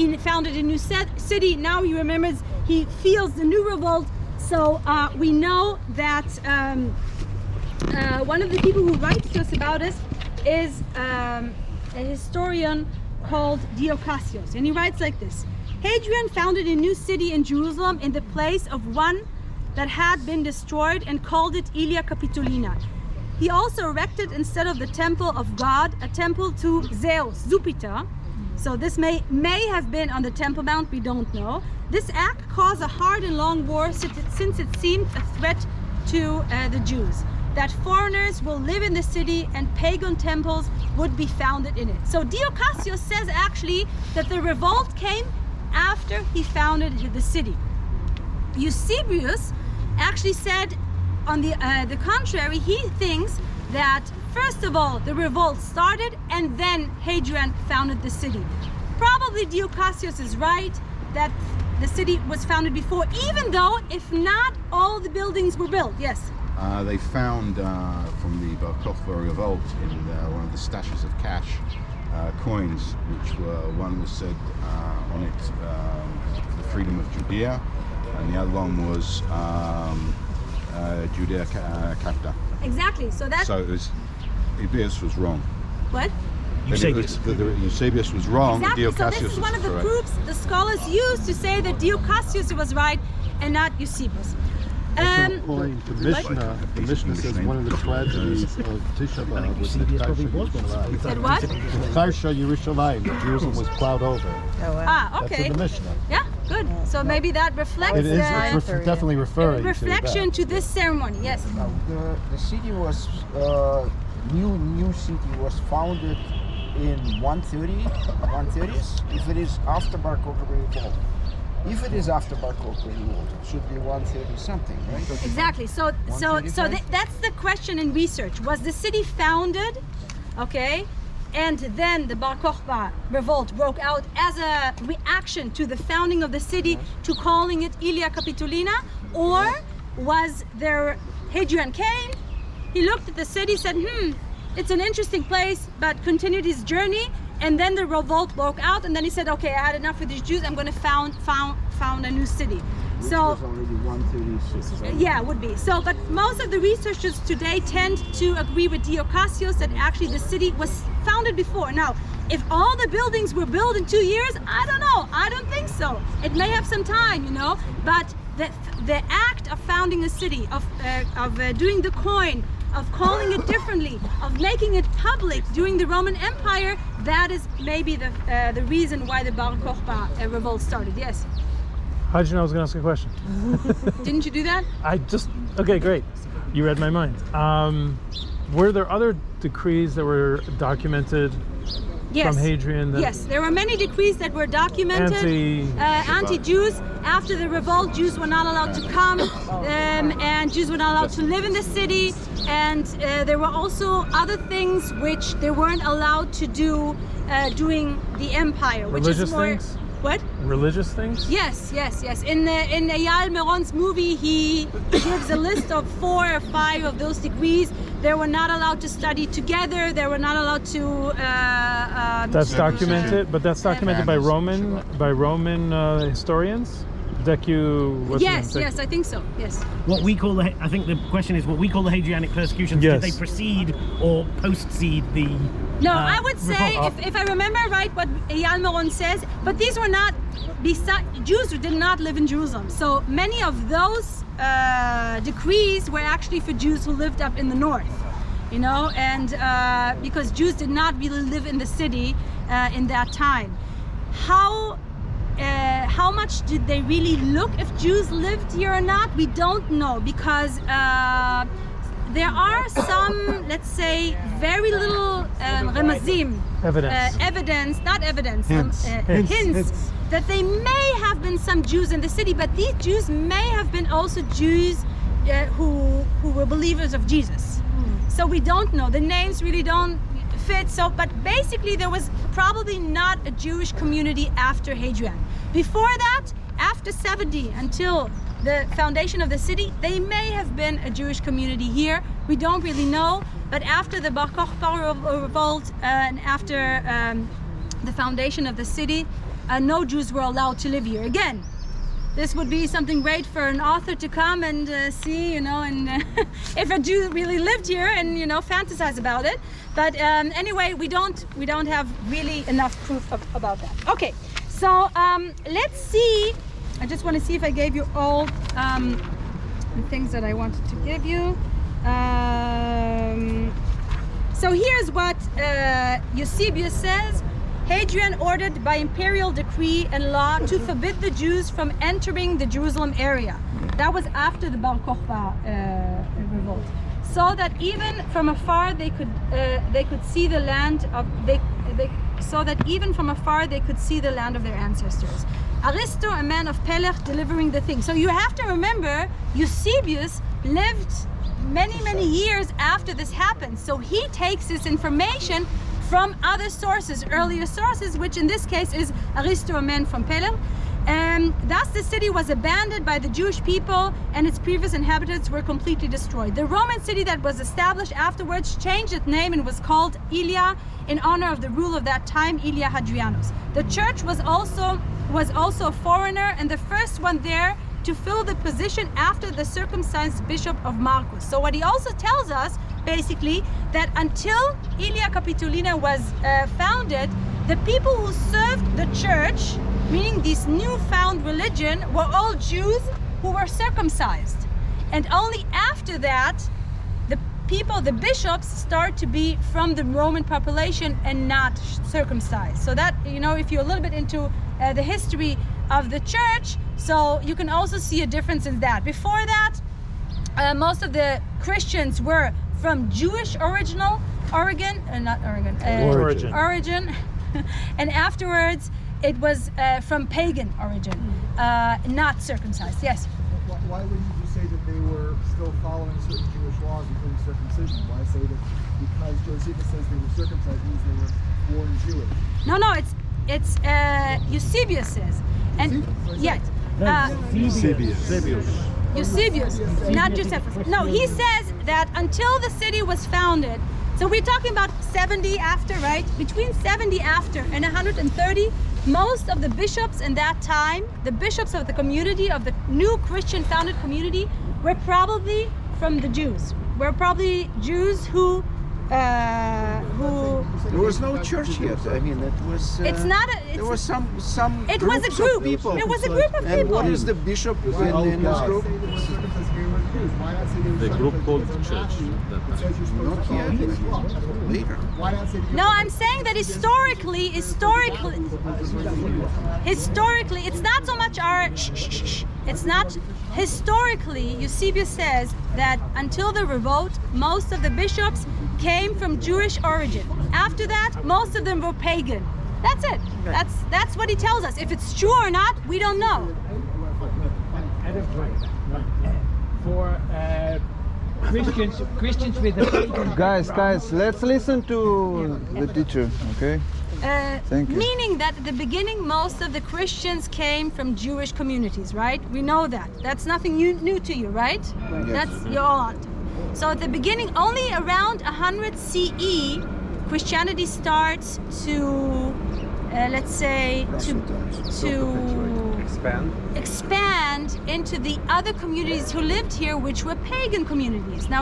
he founded a new city. Now he remembers, he feels the new revolt. So we know that one of the people who writes to us about this is a historian called Cassius, and he writes like this: Hadrian founded a new city in Jerusalem in the place of one that had been destroyed and called it Ilia Capitolina. He also erected, instead of the temple of God, a temple to Zeus, Jupiter. So this may have been on the Temple Mount, we don't know. This act caused a hard and long war since it seemed a threat to the Jews, that foreigners will live in the city and pagan temples would be founded in it. So Cassius says actually that the revolt came after he founded the city. Eusebius actually said, on the contrary, he thinks that first of all the revolt started and then Hadrian founded the city. Probably Cassius is right that the city was founded before, even though if not all the buildings were built. Yes? They found from the Bar Kokhba revolt in one of the stashes of cash coins, which were, one was said on it the freedom of Judea, and the other one was Judea Capta. Exactly. So Eusebius was wrong. What? Eusebius. Eusebius was wrong. Exactly. So Cassius this is one of the correct. proofs the scholars use to say that Cassius was right and not Eusebius. According to Mishnah, the Mishnah says one of the tragedies of Tisha B'Av was that Karsha Yerushalayim. Said what? Karsha Yerushalayim, Jerusalem was plowed over. Ah, okay. That's in the Mishnah. Yeah, good. So maybe that reflects It is definitely referring reflection to this ceremony. Yes. The city was new city was founded in 130s. If it is after Bar Kokhba revolt. If it is after Bar Kokhba revolt, it should be 130 something, right? Exactly. So that's the question in research. Was the city founded, okay, and then the Bar Kokhba revolt broke out as a reaction to the founding of the city, to calling it Ilia Capitolina, or was there Hadrian came, he looked at the city, said, it's an interesting place, but continued his journey, and then the revolt broke out, and then he said, okay, I had enough with these Jews, I'm going to found a new city. Which was already 136, right? Yeah, would be. So, but most of the researchers today tend to agree with Cassius that actually the city was founded before. Now, if all the buildings were built in 2 years, I don't know. I don't think so. It may have some time, but the act of founding a city, of doing the coin, of calling it differently, of making it public during the Roman Empire, that is maybe the reason why the Bar Kokhba revolt started. Yes? How'd you know I was going to ask a question? Didn't you do that? Okay, great. You read my mind. Were there other decrees that were documented from Hadrian? Yes, there were many decrees that were documented. Anti-Jews. After the revolt, Jews were not allowed to come, and Jews were not allowed to live in the city. And there were also other things which they weren't allowed to do during the empire. Religious which is more, things? What? Religious things? Yes. In Eyal Meron's movie, he gives a list of 4 or 5 of those degrees. They were not allowed to study together. They were not allowed to. That's documented, but that's documented by Roman historians. Yes, I think so. Yes. What we call I think the question is what we call the Hadrianic persecutions. Yes. Did they precede or postcede the? No, I would say, if I remember right, what Eyal Meron says, but these were not Jews who did not live in Jerusalem. So many of those decrees were actually for Jews who lived up in the north, and because Jews did not really live in the city in that time. How much did they really look if Jews lived here or not? We don't know, because there are some, let's say, very little remazim, hints that they may have been some Jews in the city, but these Jews may have been also Jews who were believers of Jesus. So we don't know. The names really don't fit. So, but basically there was probably not a Jewish community after Hadrian. Before that, after 70, until the foundation of the city, they may have been a Jewish community here. We don't really know. But after the Bar Kokhba revolt and after the foundation of the city, no Jews were allowed to live here. Again, this would be something great for an author to come and see, and if a Jew really lived here and fantasize about it. But anyway, we don't have really enough proof about that. Okay, so let's see. I just want to see if I gave you all the things that I wanted to give you. So here's what Eusebius says. Hadrian ordered by imperial decree and law to forbid the Jews from entering the Jerusalem area. That was after the Bar Kokhba revolt. So that even from afar they could see the land of so that even from afar they could see the land of their ancestors. Aristo, a man of Peleg, delivering the thing. So you have to remember, Eusebius lived many years after this happened. So he takes this information from other sources, earlier sources, which in this case is Aristo, a man from Peleg. Thus the city was abandoned by the Jewish people and its previous inhabitants were completely destroyed. The Roman city that was established afterwards changed its name and was called Ilia in honor of the ruler of that time, Ilia Hadrianus. The church was also a foreigner and the first one there to fill the position after the circumcised bishop of Marcus. So what he also tells us, basically, that until Ilia Capitolina was founded, the people who served the church, meaning this newfound religion, were all Jews who were circumcised. And only after that, the bishops start to be from the Roman population and not circumcised. So that, if you're a little bit into the history of the church, so you can also see a difference in that. Before that, most of the Christians were from Jewish origin, and afterwards it was from pagan origin, not circumcised. Yes? Why wouldn't you say that they were still following certain Jewish laws, including circumcision? Why say that because Josephus says they were circumcised means they were born Jewish? No, it's Eusebius says. And yes. Eusebius, not Josephus. No, he says that until the city was founded, so we're talking about 70 after, right? Between 70 after and 130, most of the bishops in that time, the bishops of the community, of the new Christian founded community, were probably from the Jews. Were probably Jews who there was no church yet. I mean, it was. It's not. There was some. It was a group. People. It was a group of and people. what is the bishop in this group? The group called the church. Not yet. Later. No, I'm saying that historically, it's not so much our. It's not. Historically, Eusebius says that until the revolt, most of the bishops came from Jewish origin. After that, most of them were pagan. That's it. That's what he tells us. If it's true or not, we don't know. For Christians with a pagan Guys, let's listen to the teacher, okay? Thank you. Meaning that at the beginning, most of the Christians came from Jewish communities, right? We know that. That's nothing new to you, right? Yes. That's you're all on. So at the beginning, only around 100 CE, Christianity starts to, let's say, to expand into the other communities who lived here, which were pagan communities. Now,